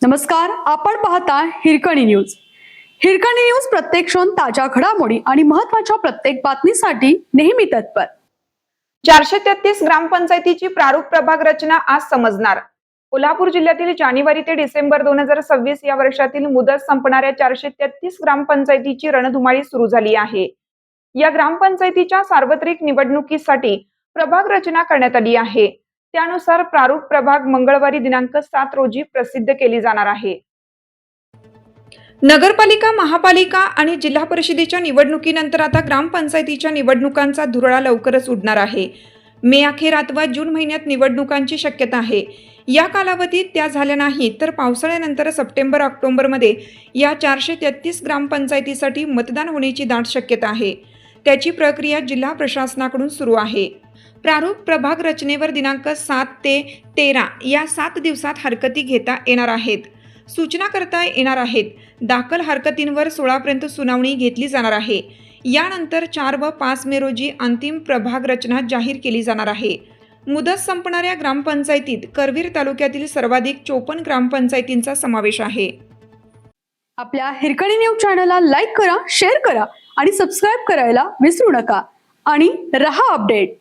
नमस्कार, आपण पाहता हिरकणी न्यूज. हिरकणी न्यूज प्रत्येक क्षण ताज्या घडामोडी आणि महत्त्वाच्या प्रत्येक बातमीसाठी नेहमी तत्पर. 433 ग्रामपंचायतीची प्रारूप प्रभाग रचना आज समजणार. कोल्हापूर जिल्ह्यातील जानेवारी ते डिसेंबर 2026 या वर्षातील मुदत संपणाऱ्या 433 ग्रामपंचायतीची रणधुमाळी सुरू झाली आहे. या ग्रामपंचायतीच्या सार्वत्रिक निवडणुकीसाठी प्रभाग रचना करण्यात आली आहे. त्यानुसार प्रारूप प्रभाग मंगळवारी दिनांक 7 रोजी प्रसिद्ध केली जाणार आहे. नगरपालिका, महापालिका आणि जिल्हा परिषदेच्या निवडणुकीनंतर आता ग्रामपंचायतीच्या निवडणुकांचा धुरळा लवकरच उडणार आहे. मे अखेर अथवा जून महिन्यात निवडणुकांची शक्यता आहे. या कालावधीत त्या झाल्या नाहीत तर पावसाळ्यानंतर सप्टेंबर-ऑक्टोबरमध्ये या 433 ग्रामपंचायतीसाठी मतदान होण्याची दाट शक्यता आहे. त्याची प्रक्रिया जिल्हा प्रशासनाकडून सुरू आहे. प्रारूप प्रभाग रचनेवर दिनांक 7 ते 13 या 7 दिवसात हरकती घेता येणार आहेत. सूचना करता येणार आहेत. दाखल हरकतींवर 16 पर्यंत सुनावणी घेतली जाणार आहे. यानंतर 4 व 5 मे रोजी अंतिम प्रभाग रचना जाहीर केली जाणार आहे. मुदत संपणाऱ्या ग्रामपंचायतीत करवीर तालुक्यातील सर्वाधिक 54 ग्रामपंचायतींचा समावेश आहे. आपल्या हिरकणी न्यूज चॅनलला लाईक करा, शेअर करा आणि सबस्क्राईब करायला विसरू नका आणि रहा अपडेट.